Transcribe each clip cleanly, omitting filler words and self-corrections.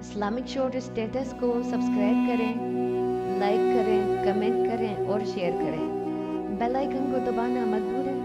Islamic short status کو subscribe کریں، like کریں، کمنٹ کریں اور شیئر کریں۔ بیل آئیکن کو دبانا مت بھولیں۔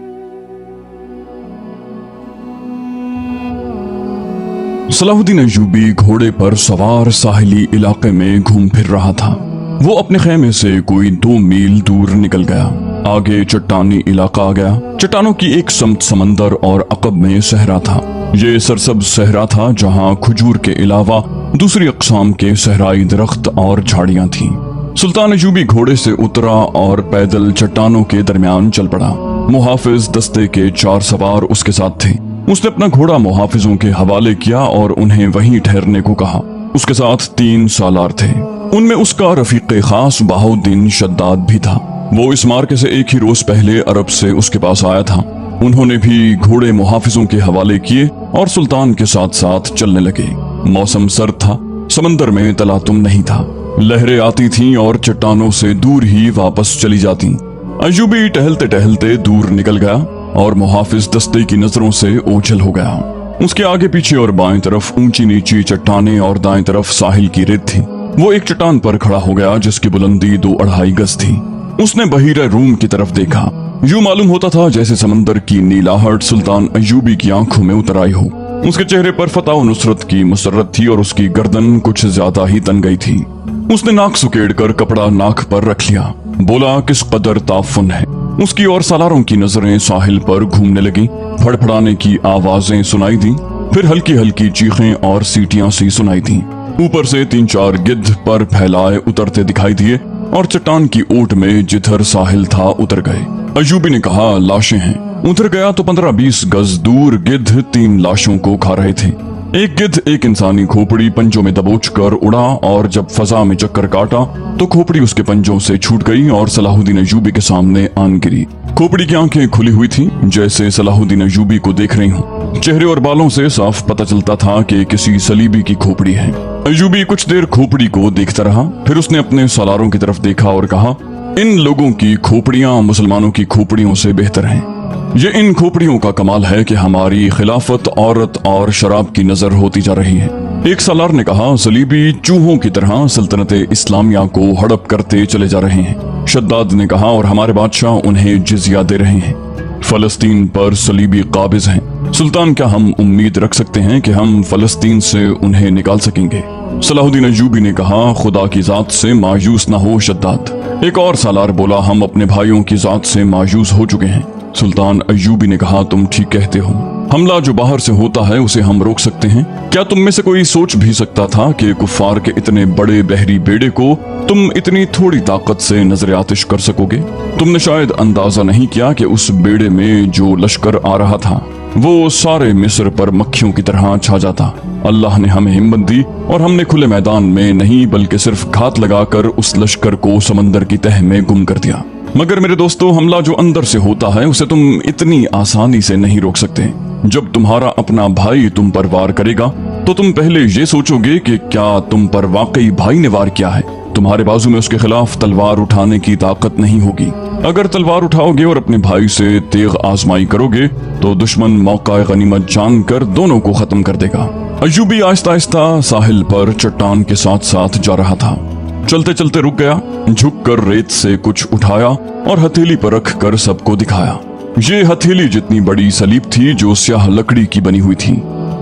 صلاح الدین ایوبی گھوڑے پر سوار ساحلی علاقے میں گھوم پھر رہا تھا۔ وہ اپنے خیمے سے کوئی 2 میل دور نکل گیا۔ آگے چٹانی علاقہ آ گیا۔ چٹانوں کی ایک سمت سمندر اور عقب میں صحرا تھا۔ یہ سرسبز صحرا تھا جہاں کھجور کے علاوہ دوسری اقسام کے صحرائی درخت اور جھاڑیاں تھیں۔ سلطان ایوبی گھوڑے سے اترا اور پیدل چٹانوں کے درمیان چل پڑا۔ محافظ دستے کے 4 سوار اس کے ساتھ تھے۔ اس نے اپنا گھوڑا محافظوں کے حوالے کیا اور انہیں وہیں ٹھہرنے کو کہا۔ اس کے ساتھ 3 سالار تھے۔ ان میں اس کا رفیق خاص بہاؤالدین شداد بھی تھا۔ وہ اس مارکے سے ایک ہی روز پہلے عرب سے اس کے پاس آیا تھا۔ انہوں نے بھی گھوڑے محافظوں کے حوالے کیے اور سلطان کے ساتھ ساتھ چلنے لگے۔ موسم سرد تھا، سمندر میں تلاطم نہیں تھا۔ لہریں آتی تھیں اور چٹانوں سے دور ہی واپس چلی جاتی۔ ایوبی ٹہلتے ٹہلتے دور نکل گیا اور محافظ دستے کی نظروں سے اوجھل ہو گیا۔ اس کے آگے پیچھے اور بائیں طرف اونچی نیچی چٹانیں اور دائیں طرف ساحل کی ریت تھی۔ وہ ایک چٹان پر کھڑا ہو گیا جس کی بلندی 2-2.5 گز تھی۔ اس نے بحیرہ روم کی طرف دیکھا۔ یوں معلوم ہوتا تھا جیسے سمندر کی نیلاہٹ سلطان ایوبی کی آنکھوں میں اتر آئی ہو۔ اس کے چہرے پر فتح و نصرت کی مسرت تھی اور اس کی گردن کچھ زیادہ ہی تن گئی تھی۔ اس نے ناک سکیڑ کر کپڑا ناک پر رکھ لیا۔ بولا کس قدر تعفن ہے۔ اس کی اور سالاروں کی نظریں ساحل پر گھومنے لگیں۔ پھڑپھڑانے کی آوازیں سنائی دیں، پھر ہلکی ہلکی چیخیں اور سیٹیاں سی سنائی دیں۔ اوپر سے 3-4 گدھ پر پھیلائے اترتے دکھائی دیے اور چٹان کی اوٹ میں جدھر ساحل تھا اتر گئے۔ ایوبی نے کہا لاشیں ہیں۔ ادھر گیا تو 15-20 گز دور گدھ 3 لاشوں کو کھا رہے تھے۔ ایک گدھ ایک انسانی کھوپڑی پنجوں میں دبوچ کر اڑا اور جب فضا میں چکر کاٹا تو کھوپڑی اس کے پنجوں سے چھوٹ گئی اور صلاح الدین ایوبی کے سامنے آن گری۔ کھوپڑی کی آنکھیں کھلی ہوئی تھیں جیسے صلاح الدین ایوبی کو دیکھ رہی ہوں۔ چہرے اور بالوں سے صاف پتہ چلتا تھا کہ کسی صلیبی کی کھوپڑی ہے۔ ایوبی کچھ دیر کھوپڑی کو دیکھتا رہا، پھر اس نے اپنے سالاروں کی طرف دیکھا اور کہا ان لوگوں کی کھوپڑیاں مسلمانوں کی کھوپڑیوں سے بہتر ہیں۔ یہ ان کھوپڑیوں کا کمال ہے کہ ہماری خلافت عورت اور شراب کی نظر ہوتی جا رہی ہے۔ ایک سالار نے کہا صلیبی چوہوں کی طرح سلطنت اسلامیہ کو ہڑپ کرتے چلے جا رہے ہیں۔ شداد نے کہا اور ہمارے بادشاہ انہیں جزیہ دے رہے ہیں۔ فلسطین پر صلیبی قابض ہیں۔ سلطان کیا ہم امید رکھ سکتے ہیں کہ ہم فلسطین سے انہیں نکال سکیں گے؟ صلاح الدین ایوبی نے کہا خدا کی ذات سے مایوس نہ ہو شداد۔ ایک اور سالار بولا ہم اپنے بھائیوں کی ذات سے مایوس ہو چکے ہیں۔ سلطان ایوبی نے کہا تم ٹھیک کہتے ہو۔ حملہ جو باہر سے ہوتا ہے اسے ہم روک سکتے ہیں۔ کیا تم میں سے کوئی سوچ بھی سکتا تھا کہ کفار کے اتنے بڑے بحری بیڑے کو تم اتنی تھوڑی طاقت سے نظر آتش کر سکو گے؟ تم نے شاید اندازہ نہیں کیا کہ اس بیڑے میں جو لشکر آ رہا تھا وہ سارے مصر پر مکھیوں کی طرح چھا جاتا۔ اللہ نے ہمیں ہمت دی اور ہم نے کھلے میدان میں نہیں بلکہ صرف گھات لگا کر اس لشکر کو سمندر کی تہ میں گم کر دیا۔ مگر میرے دوستو حملہ جو اندر سے ہوتا ہے اسے تم اتنی آسانی سے نہیں روک سکتے۔ جب تمہارا اپنا بھائی تم پر وار کرے گا تو تم پہلے یہ سوچو گے کہ کیا تم پر واقعی بھائی نے وار کیا ہے۔ تمہارے بازو میں اس کے خلاف تلوار اٹھانے کی طاقت نہیں ہوگی۔ اگر تلوار اٹھاؤ گے اور اپنے بھائی سے تیغ آزمائی کرو گے تو دشمن موقع غنیمت جان کر دونوں کو ختم کر دے گا۔ ایوبی آہستہ آہستہ ساحل پر چٹان کے ساتھ ساتھ جا رہا تھا۔ چلتے چلتے رک گیا، جھک کر ریت سے کچھ اٹھایا اور ہتھیلی پر رکھ کر سب کو دکھایا۔ یہ ہتھیلی جتنی بڑی سلیب تھی جو سیاہ لکڑی کی بنی ہوئی تھی۔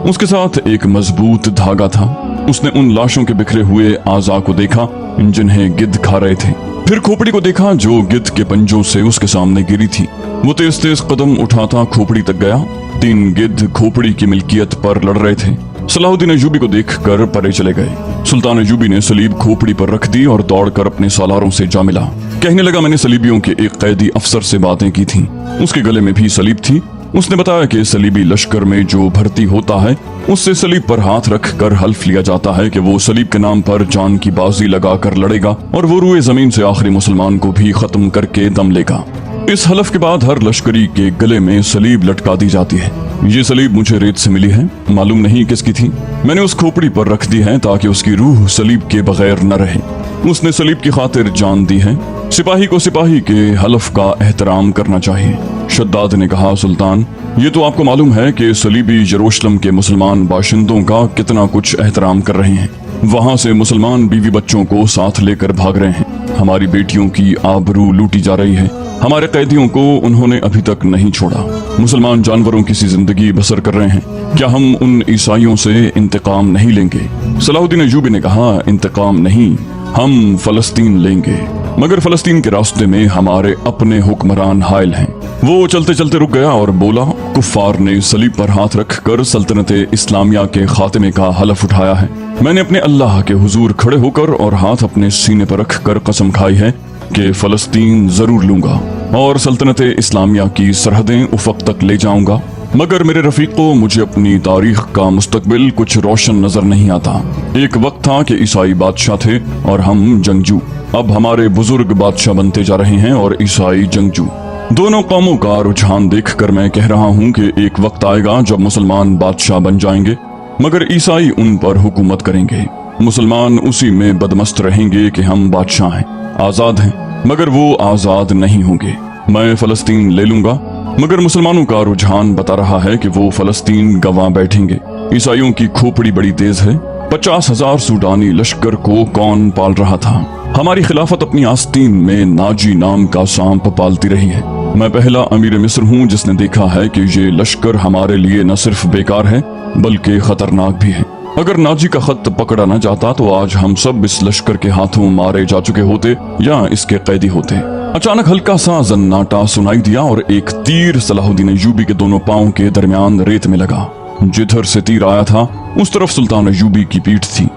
اس کے ساتھ ایک مضبوط دھاگا تھا۔ اس نے ان لاشوں کے بکھرے ہوئے اعضاء کو دیکھا جنہیں گدھ کھا رہے تھے، پھر کھوپڑی کو دیکھا جو گدھ کے پنجوں سے اس کے سامنے گری تھی۔ وہ تیز تیز قدم اٹھاتا کھوپڑی تک گیا۔ 3 گدھ کھوپڑی کی ملکیت پر لڑ رہے تھے۔ صلاح الدین ایوبی کو دیکھ کر پرے چلے گئے۔ سلطان ایوبی نے سلیب کھوپڑی پر رکھ دی اور دوڑ کر اپنے سالاروں سے جا ملا۔ کہنے لگا میں نے سلیبیوں کے ایک قیدی افسر سے باتیں کی تھیں، اس کے گلے میں بھی سلیب تھی۔ اس نے بتایا کہ صلیبی لشکر میں جو بھرتی ہوتا ہے اس سے سلیب پر ہاتھ رکھ کر حلف لیا جاتا ہے کہ وہ سلیب کے نام پر جان کی بازی لگا کر لڑے گا اور وہ روئے زمین سے آخری مسلمان کو بھی ختم کر کے دم لے گا۔ اس حلف کے بعد ہر لشکری کے گلے میں سلیب لٹکا دی جاتی ہے۔ یہ سلیب مجھے ریت سے ملی ہے، معلوم نہیں کس کی تھی۔ میں نے اس کھوپڑی پر رکھ دی ہے تاکہ اس کی روح سلیب کے بغیر نہ رہے۔ اس نے سلیب کی خاطر جان دی ہے۔ سپاہی کو سپاہی کے حلف کا احترام کرنا چاہیے۔ شداد نے کہا سلطان یہ تو آپ کو معلوم ہے کہ صلیبی یروشلم کے مسلمان باشندوں کا کتنا کچھ احترام کر رہے ہیں۔ वहां से मुसलमान बीवी बच्चों को साथ लेकर भाग रहे हैं। हमारी बेटियों की आबरू लूटी जा रही है। हमारे कैदियों को उन्होंने अभी तक नहीं छोड़ा। मुसलमान जानवरों की सी जिंदगी बसर कर रहे हैं। क्या हम उन ईसाइयों से इंतकाम नहीं लेंगे? सलाहुद्दीन अय्यूबी ने कहा, इंतकाम नहीं, हम फलस्तीन लेंगे। मगर फलस्तीन के रास्ते में हमारे अपने हुक्मरान हायल हैं। वो चलते चलते रुक गया और बोला, कुफ्फार ने सलीब पर हाथ रख कर सल्तनत इस्लामिया के खात्मे का हलफ उठाया है। मैंने अपने अल्लाह के हुजूर खड़े होकर और हाथ अपने सीने पर रख कर कसम खाई है कि फलस्तीन जरूर लूंगा और सल्तनत इस्लामिया की सरहदें उफक तक ले जाऊंगा। मगर मेरे रफीको, मुझे अपनी तारीख का मुस्तकबिल कुछ रोशन नजर नहीं आता। एक वक्त था कि ईसाई बादशाह थे और हम जंगजू। अब हमारे बुजुर्ग बादशाह बनते जा रहे हैं और ईसाई जंगजू। दोनों कौमों का रुझान देखकर मैं कह रहा हूँ कि एक वक्त आएगा जब मुसलमान बादशाह बन जाएंगे मगर ईसाई उन पर हुकूमत करेंगे। मुसलमान उसी में बदमस्त रहेंगे कि हम बादशाह हैं, आजाद हैं, मगर वो आजाद नहीं होंगे। मैं फलस्तीन ले लूंगा मगर मुसलमानों का रुझान बता रहा है कि वो फलस्तीन गंवा बैठेंगे। ईसाइयों की खोपड़ी बड़ी तेज है। 50,000 सूडानी लश्कर को कौन पाल रहा था? हमारी खिलाफत अपनी आस्तीन में नाजी नाम का सांप पालती रही है। मैं पहला अमीर मिस्र हूँ जिसने देखा है कि ये लश्कर हमारे लिए न सिर्फ बेकार है बल्कि खतरनाक भी है। अगर नाजी का खत पकड़ा न जाता तो आज हम सब इस लश्कर के हाथों मारे जा चुके होते या इसके कैदी होते। अचानक हल्का सा जन्नाटा सुनाई दिया और एक तीर सलाहुद्दीन अय्यूबी के दोनों पांव के दरमियान रेत में लगा। जिधर से तीर आया था उस तरफ सुल्तान अय्यूबी की पीठ थी।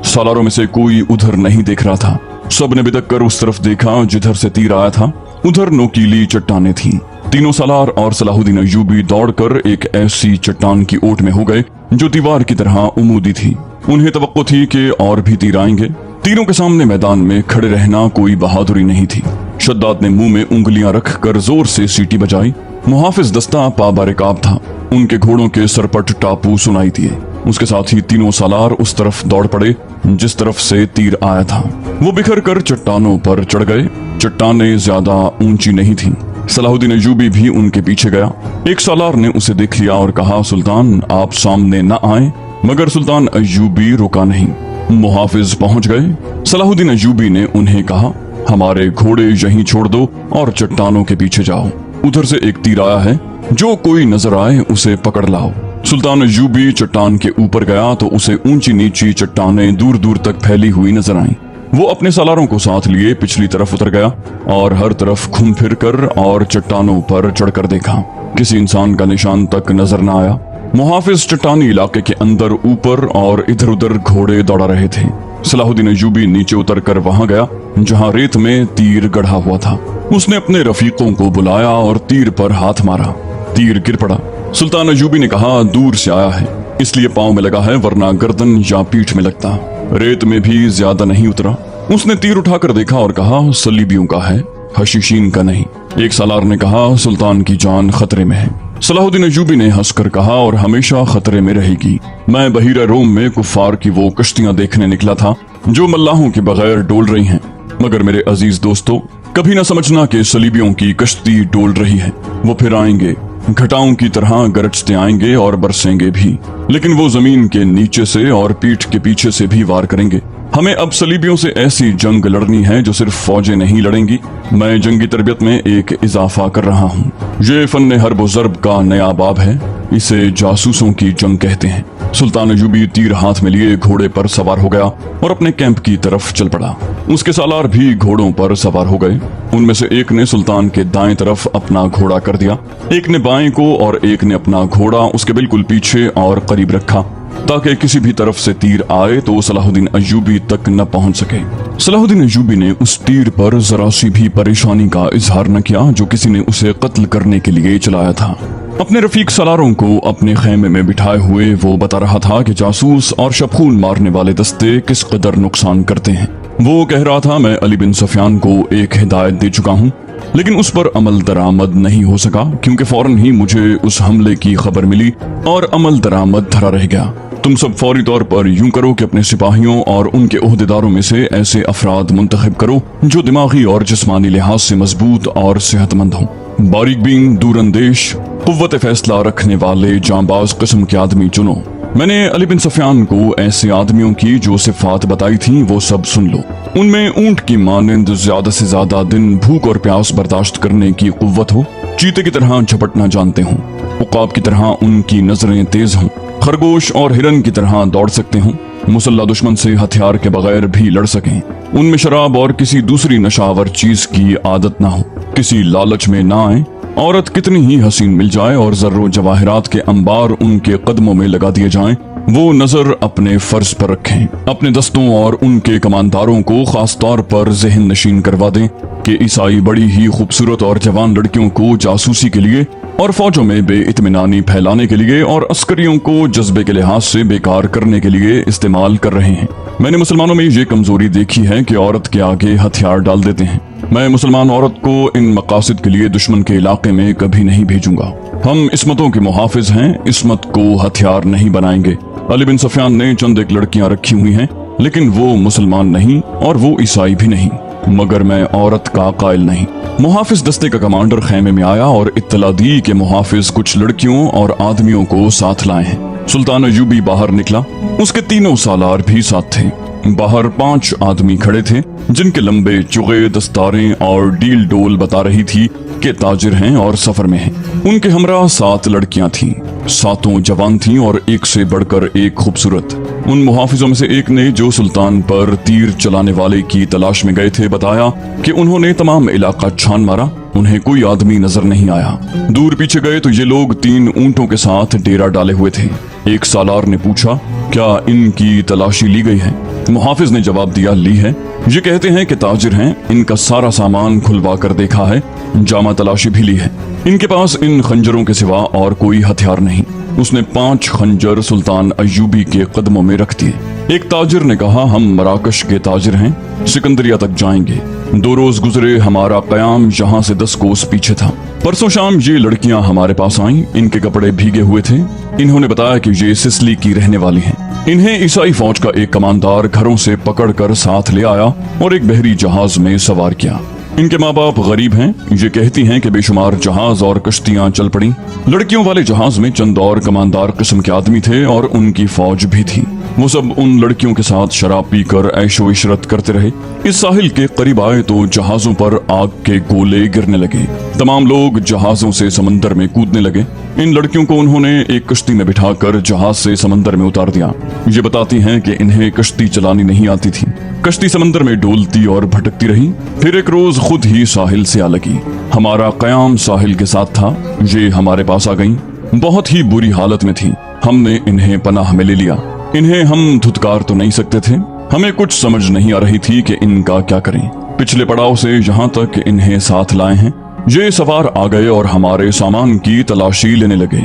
सालारों में से कोई उधर नहीं देख रहा था। सबने बिदक कर उस तरफ देखा जिधर से तीर आया था। उधर नोकीली चट्टानें थीं। तीनों सालार और सलाहुद्दीन अय्यूबी दौड़कर एक ऐसी चट्टान की ओट में हो गए जो दीवार की तरह उमूदी थी। उन्हें तवक्को थी कि और भी तीर आएंगे। तीरों के सामने मैदान में खड़े रहना कोई बहादुरी नहीं थी। शद्दाद ने मुंह में उंगलियां रख कर जोर से सीटी बजाई। मुहाफिज दस्ता पाबारिकाब था। उनके घोड़ों के सरपट टापू सुनाई दिए। उसके साथ ही तीनों सालार उस तरफ दौड़ पड़े जिस तरफ से तीर आया था। वो बिखर कर चट्टानों पर चढ़ गए। चट्टानें ज्यादा ऊंची नहीं थीं। सलाहुद्दीन अय्यूबी भी उनके पीछे गया। एक सालार ने उसे देख लिया और कहा, सुल्तान आप सामने न आए। मगर सुल्तान अय्यूबी रुका नहीं। मुहाफिज पहुंच गए। सलाहुद्दीन अय्यूबी ने उन्हें कहा, हमारे घोड़े यहीं छोड़ दो और चट्टानों के पीछे जाओ। उधर से एक तीर आया है, जो कोई नजर आए उसे पकड़ लाओ। सुल्तान अय्यूबी चट्टान के ऊपर गया तो उसे ऊंची नीची चट्टानें दूर दूर तक फैली हुई नजर आईं। वो अपने सालारों को साथ लिए पिछली तरफ उतर गया और हर तरफ घूम फिर कर और चट्टानों पर चढ़कर देखा। किसी इंसान का निशान तक नजर न आया। मुहाफिज चट्टानी इलाके के अंदर ऊपर और इधर उधर घोड़े दौड़ा रहे थे। सलाहुद्दीन अय्यूबी नीचे उतर कर वहां गया जहां रेत में तीर गढ़ा हुआ था। उसने अपने रफीकों को बुलाया और तीर पर हाथ मारा। तीर गिर पड़ा। सुल्तान अय्यूबी ने कहा, दूर से आया है इसलिए पांव में लगा है, वरना गर्दन या पीठ में लगता। रेत में भी ज्यादा नहीं उतरा। उसने तीर उठाकर देखा और कहा, सलीबियों का है, हशीशीन का नहीं। एक सालार ने कहा, सुल्तान की जान खतरे में है। सलाहुद्दीन अय्यूबी ने हंसकर कहा, और हमेशा खतरे में रहेगी। मैं बहीरा रोम में कुफ्फार की वो कश्तियां देखने निकला था जो मल्लाहों के बगैर डोल रही हैं। मगर मेरे अजीज दोस्तों, कभी न समझना कि सलीबियों की कश्ती डोल रही है। वो फिर आएंगे, घटाओं की तरह गरजते आएंगे और बरसेंगे भी, लेकिन वो जमीन के नीचे से और पीठ के पीछे से भी वार करेंगे। हमें अब सलीबियों से ऐसी जंग लड़नी है जो सिर्फ फौजें नहीं लड़ेंगी। मैं जंगी तरबियत में एक इजाफा कर रहा हूँ। ये फन हर्ब व ज़र्ब का नया बाब है। इसे जासूसों की जंग कहते हैं। सुल्तान अय्यूबी तीर हाथ में लिए घोड़े पर सवार हो गया और अपने कैंप की तरफ चल पड़ा। उसके सालार भी घोड़ों पर सवार हो गए। उनमें से एक ने सुल्तान के दाएं तरफ अपना घोड़ा कर दिया, एक ने बाएं को और एक ने अपना घोड़ा उसके बिल्कुल पीछे और करीब रखा ताकि किसी भी तरफ से तीर आए तो सलाहुद्दीन अय्यूबी तक न पहुंच सके। सलाहुद्दीन अय्यूबी ने उस तीर पर जरा सी भी परेशानी का इजहार न किया जो किसी ने उसे कत्ल करने के लिए चलाया था। अपने रफीक सलारों को अपने खेमे में बिठाए हुए वो बता रहा था कि जासूस और शबखून मारने वाले दस्ते किस कदर नुकसान करते हैं। वो कह रहा था, मैं अली बिन सफियान को एक हिदायत दे चुका हूँ, लेकिन उस पर अमल दरामद नहीं हो सका क्योंकि फौरन ही मुझे उस हमले की खबर मिली और अमल दरामद धरा रह गया। तुम सब फौरी तौर पर यूं करो कि अपने सिपाहियों और उनके ओहदेदारों में से ऐसे अफराद मुंतखब करो जो दिमागी और जिस्मानी लिहाज से मजबूत और सेहतमंद हों, बारीक बीन, दूरंदेश, कुव्वत फैसला रखने वाले जांबाज किस्म के आदमी चुनो। मैंने अली बिन सफियान को ऐसे आदमियों की जो सिफात बताई थी वो सब सुन लो। उनमें ऊंट की मानंद ज्यादा से ज्यादा दिन भूख और प्यास बर्दाश्त करने की कुव्वत हो, चीते की तरह झपटना जानते हों, उकाब की तरह उनकी नजरें तेज हों, खरगोश और हिरन की तरह दौड़ सकते हों, मुसल्ला दुश्मन से हथियार के बगैर भी लड़ सकें, उनमें शराब और किसी दूसरी नशावर चीज की आदत ना हो, किसी लालच में ना आए, औरत कितनी ही हसीन मिल जाए और जर्रो जवाहरात के अंबार उनके कदमों में लगा दिए जाएं, वो नजर अपने फर्ज पर रखें, अपने दस्तों और उनके कमानदारों को खास तौर पर ज़हन नशीन करवा दें कि ईसाई बड़ी ही खूबसूरत और जवान लड़कियों को जासूसी के लिए और फौजों में बेइत्मीनानी फैलाने के लिए और अस्करियों को जज्बे के लिहाज से बेकार करने के लिए इस्तेमाल कर रहे हैं। मैंने मुसलमानों में ये कमजोरी देखी है कि औरत के आगे हथियार डाल देते हैं। मैं मुसलमान औरत को इन मकासद के लिए दुश्मन के इलाके में कभी नहीं भेजूंगा। हम इस्मतों के मुहाफिज हैं, इस्मत को हथियार नहीं बनाएंगे। अली बिन सफियान ने चंद एक लड़कियां रखी हुई हैं, लेकिन वो मुसलमान नहीं और वो ईसाई भी नहीं, मगर मैं औरत का कायल नहीं। मुहाफिज दस्ते का कमांडर खेमे में आया और इत्तला दी कि मुहाफिज कुछ लड़कियों और आदमियों को साथ लाए हैं। सुल्तान अयूबी बाहर निकला, उसके तीनों सालार भी साथ थे। बाहर 5 आदमी खड़े थे जिनके लंबे चुगे दस्तारें और डील डोल बता रही थी कि ताजिर हैं और सफर में हैं। उनके हमरा 7 लड़कियां थीं, 7 जवान थीं और एक से बढ़कर एक खूबसूरत। उन मुहाफिजों में से एक ने, जो सुल्तान पर तीर चलाने वाले की तलाश में गए थे, बताया कि उन्होंने तमाम इलाका छान मारा, उन्हें कोई आदमी नजर नहीं आया। दूर पीछे गए तो ये लोग 3 ऊंटों के साथ डेरा डाले हुए थे। एक सालार ने पूछा, क्या इनकी तलाशी ली गई है? मुहाफिज ने जवाब दिया, ली है। ये कहते हैं कि ताजिर हैं, इनका सारा सामान खुलवा कर देखा है, जामा तलाशी भी ली है। इनके पास इन खंजरों के सिवा और कोई हथियार नहीं। उसने 5 खंजर सुल्तान अयूबी के कदमों में रख दिए। एक ताजिर ने कहा, हम मराकश के ताजिर हैं, सिकंदरिया तक जाएंगे। 2 रोज गुजरे, हमारा कयाम यहाँ से 10 कोस पीछे था। परसों शाम ये लड़कियां हमारे पास आईं, इनके कपड़े भीगे हुए थे। इन्होंने बताया कि ये सिसली की रहने वाली हैं। इन्हें ईसाई फौज का एक कमांडर घरों से पकड़कर साथ ले आया और एक बहरी जहाज में सवार किया। इनके माँ बाप गरीब हैं। ये कहती हैं कि बेशुमार जहाज और कश्तियां चल पड़ी। लड़कियों वाले जहाज में चंद और कमांडर किस्म के आदमी थे और उनकी फौज भी थी। वो सब उन लड़कियों के साथ शराब पीकर ऐशो इशरत करते रहे। इस साहिल के करीब आए तो जहाजों पर आग के गोले गिरने लगे। तमाम लोग जहाजों से समंदर में कूदने लगे। इन लड़कियों को उन्होंने एक कश्ती में बिठाकर जहाज से समंदर में उतार दिया। ये बताती हैं कि इन्हें कश्ती चलानी नहीं आती थी। कश्ती समंदर में डोलती और भटकती रही। फिर एक रोज खुद ही साहिल से आ लगी। हमारा कयाम साहिल के साथ था। ये हमारे पास आ गईं। बहुत ही बुरी हालत में थी। हमने इन्हें पनाह में ले लिया। इन्हें हम धुतकार तो नहीं सकते थे। हमें कुछ समझ नहीं आ रही थी कि इनका क्या करें। पिछले पड़ाव से यहाँ तक इन्हें साथ लाए हैं। ये सवार आ गए और हमारे सामान की तलाशी लेने लगे।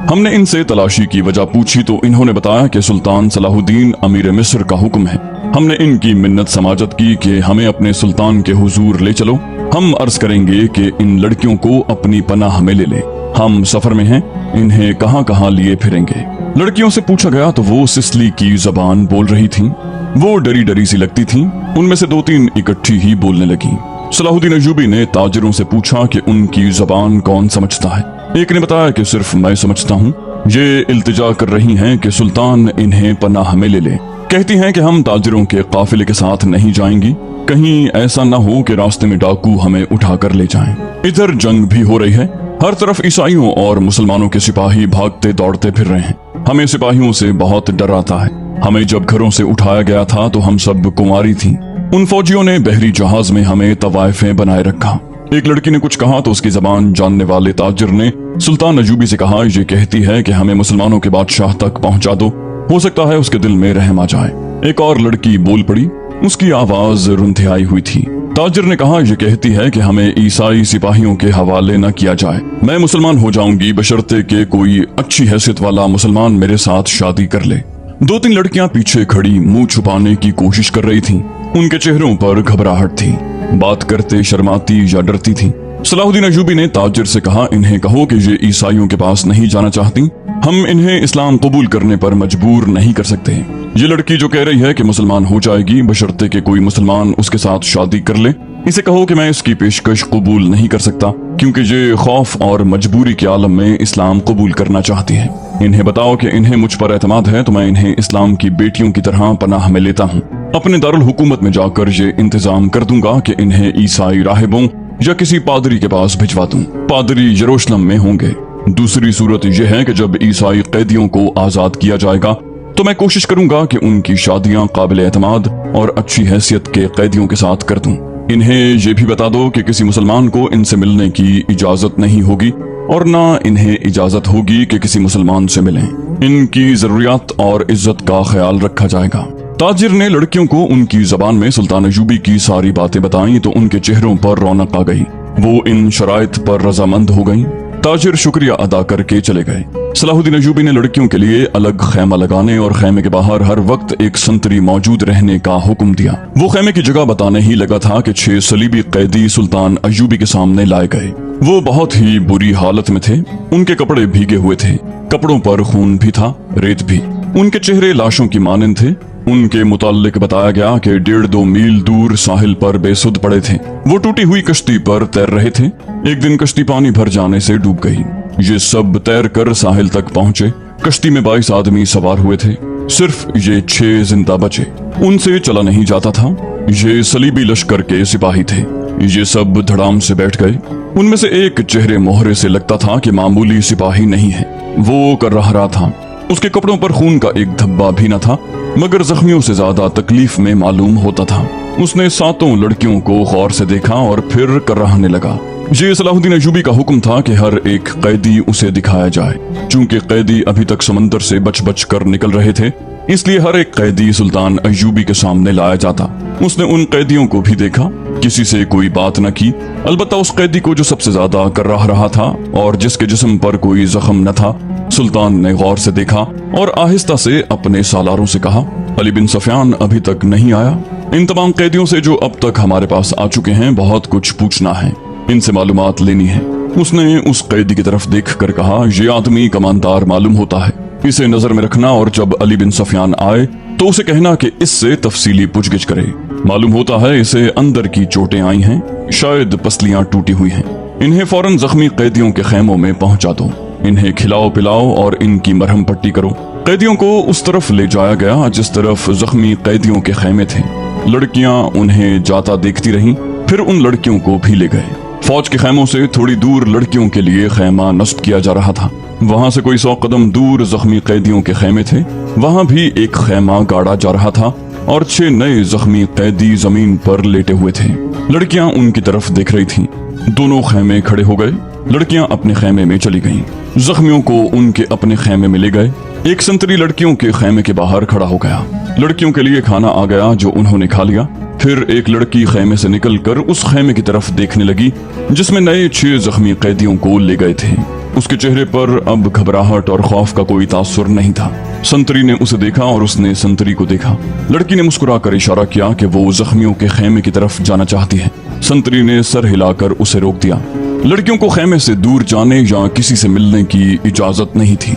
हमने इनसे तलाशी की वजह पूछी तो इन्होंने बताया कि सुल्तान सलाहुद्दीन अमीर मिस्र का हुक्म है। हमने इनकी मिन्नत समाजत की कि हमें अपने सुल्तान के हुजूर ले चलो। हम अर्ज करेंगे कि इन लड़कियों को अपनी पनाह में ले ले। हम सफर में हैं, इन्हें कहां कहां लिए फिरेंगे। लड़कियों से पूछा गया तो वो सिसली की जबान बोल रही थीं। वो डरी डरी सी लगती थीं। उनमें से 2-3 इकट्ठी ही बोलने लगी। सलाहुद्दीन अयूबी ने ताजिरों से पूछा कि उनकी जबान कौन समझता है। एक ने बताया कि सिर्फ मैं समझता हूँ। ये इल्तिजा कर रही हैं कि सुल्तान इन्हें पनाह में ले ले। कहती हैं कि हम ताजिरों के काफिले के साथ नहीं जाएंगी, कहीं ऐसा न हो कि रास्ते में डाकू हमें उठा कर ले जाएं। इधर जंग भी हो रही है। हर तरफ ईसाइयों और मुसलमानों के सिपाही भागते दौड़ते फिर रहे हैं। हमें सिपाहियों से बहुत डर आता है। हमें जब घरों से उठाया गया था तो हम सब कुंवारी थीं। उन फौजियों ने बहरी जहाज में हमें तवायफें बनाए रखा। एक लड़की ने कुछ कहा तो उसकी जबान जानने वाले ताजिर ने सुल्तान अयूबी से कहा, ये कहती है कि हमें मुसलमानों के बादशाह तक पहुंचा दो, हो सकता है उसके दिल में रहम आ जाए। एक और लड़की बोल पड़ी। उसकी आवाज रुंधियाई हुई थी। ताजिर ने कहा, यह कहती है कि हमें ईसाई सिपाहियों के हवाले न किया जाए। मैं मुसलमान हो जाऊंगी बशर्ते कि कोई अच्छी हैसियत वाला मुसलमान मेरे साथ शादी कर ले। 2-3 लड़कियां पीछे खड़ी मुंह छुपाने की कोशिश कर रही थीं। उनके चेहरों पर घबराहट थी। बात करते शर्माती या डरती थीं। सलाहुद्दीन अयूबी ने ताजिर से कहा, इन्हें कहो कि ये ईसाइयों के पास नहीं जाना चाहती। हम इन्हें इस्लाम कबूल करने पर मजबूर नहीं कर सकते। ये लड़की जो कह रही है कि मुसलमान हो जाएगी बशर्ते कि कोई मुसलमान उसके साथ शादी कर ले, इसे कहो कि मैं इसकी पेशकश कबूल नहीं कर सकता क्योंकि ये खौफ और मजबूरी के आलम में इस्लाम कबूल करना चाहती है। इन्हें बताओ कि इन्हें मुझ पर एतमाद है तो मैं इन्हें इस्लाम की बेटियों की तरह पनाह में लेता हूँ। अपने दारुल हुकूमत में जाकर ये इंतजाम कर दूंगा कि इन्हें ईसाई राहिबों या किसी पादरी के पास भिजवा दूं। पादरी यरूशलेम में होंगे। दूसरी सूरत यह है कि जब ईसाई कैदियों को आजाद किया जाएगा तो मैं कोशिश करूंगा कि उनकी शादियां काबिल एतमाद और अच्छी हैसियत के कैदियों के साथ कर दूं। इन्हें ये भी बता दो कि किसी मुसलमान को इनसे मिलने की इजाजत नहीं होगी और ना इन्हें इजाजत होगी कि किसी मुसलमान से मिलें। इनकी जरूरियात और इज्जत का ख्याल रखा जाएगा। ताजिर ने लड़कियों को उनकी जबान में सुल्तान अय्यूबी की सारी बातें बताईं तो उनके चेहरों पर रौनक आ गई। वो इन शराइत पर रजामंद हो गईं। ताजिर शुक्रिया अदा करके चले गए। सलाहुद्दीन अय्यूबी ने लड़कियों के लिए अलग खैमा लगाने और खैमे के बाहर हर वक्त एक संतरी मौजूद रहने का हुक्म दिया। वो खैमे की जगह बताने ही लगा था कि 6 सलीबी कैदी सुल्तान अय्यूबी के सामने लाए गए। वो बहुत ही बुरी हालत में थे। उनके कपड़े भीगे हुए थे, कपड़ों पर खून भी था, रेत भी। उनके चेहरे लाशों की मानंद थे। उनके मुताल्लिक बताया गया कि 1.5-2 मील दूर साहिल पर बेसुध पड़े थे। वो टूटी हुई कश्ती पर तैर रहे थे। एक दिन कश्ती पानी भर जाने से डूब गई। ये सब तैर कर साहिल तक पहुंचे। कश्ती में 22 आदमी सवार हुए थे। सिर्फ ये 6 जिंदा बचे। उनसे चला नहीं जाता था। ये सलीबी लश्कर के सिपाही थे। ये सब धड़ाम से बैठ गए। उनमें से एक चेहरे मोहरे से लगता था कि मामूली सिपाही नहीं है। वो कर्राह था। उसके कपड़ों पर खून का एक धब्बा भी न था, मगर जख्मियों से ज्यादा तकलीफ में मालूम होता था। उसने 7 लड़कियों को गौर से देखा और फिर कर्राहने लगा। ये सलाहुद्दीन अय्यूबी का हुक्म था कि हर एक कैदी उसे दिखाया जाए। चूंकि कैदी अभी तक समंदर से बच बच कर निकल रहे थे, इसलिए हर एक कैदी सुल्तान अय्यूबी के सामने लाया जाता। उसने उन कैदियों को भी देखा, किसी से कोई बात न की। अलबत्ता उस कैदी को जो सबसे ज्यादा कर्राह रहा था और जिसके जिस्म पर कोई जख्म न था, सुल्तान ने गौर से देखा और आहिस्ता से अपने सालारों से कहा, अली बिन सफियान अभी तक नहीं आया। इन तमाम कैदियों से जो अब तक हमारे पास आ चुके हैं बहुत कुछ पूछना है, इनसे मालूमात लेनी है। उसने उस कैदी की तरफ देख कर कहा, ये आदमी कमानदार मालूम होता है, इसे नजर में रखना और जब अली बिन सफियान आए तो उसे कहना कि इससे तफसीली पूछगिछ करे। मालूम होता है इसे अंदर की चोटें आई हैं, शायद पसलियां टूटी हुई हैं। इन्हें फौरन जख्मी कैदियों के खेमों में पहुंचा दो। इन्हें खिलाओ पिलाओ और इनकी मरहम पट्टी करो। कैदियों को उस तरफ ले जाया गया जिस तरफ जख्मी कैदियों के खेमे थे। लड़कियां उन्हें जाता देखती रहीं, फिर उन लड़कियों को भी ले गए। फौज के खेमों से थोड़ी दूर लड़कियों के लिए खेमा नस्ब किया जा रहा था। वहां से कोई 100 कदम दूर जख्मी कैदियों के खेमे थे। वहां भी एक खेमा गाड़ा जा रहा था और 6 नए जख्मी कैदी जमीन पर लेटे हुए थे। लड़कियां उनकी तरफ देख रही थीं। दोनों खेमे खड़े हो गए। लड़कियां अपने खेमे में चली गईं। जख्मियों को उनके अपने खेमे में ले गए। एक संतरी लड़कियों के खेमे के बाहर खड़ा हो गया। लड़कियों के लिए खाना आ गया जो उन्होंने खा लिया। फिर एक लड़की खेमे से निकलकर उस खेमे की तरफ देखने लगी जिसमें नए 6 जख्मी कैदियों को ले गए थे। उसके चेहरे पर अब घबराहट और खौफ का कोई तासुर नहीं था। संतरी ने उसे देखा और उसने संतरी को देखा। लड़की ने मुस्कुराकर इशारा किया कि वो जख्मियों के खेमे की तरफ जाना चाहती है। संतरी ने सर हिलाकर उसे रोक दिया। लड़कियों को खेमे से दूर जाने या किसी से मिलने की इजाजत नहीं थी।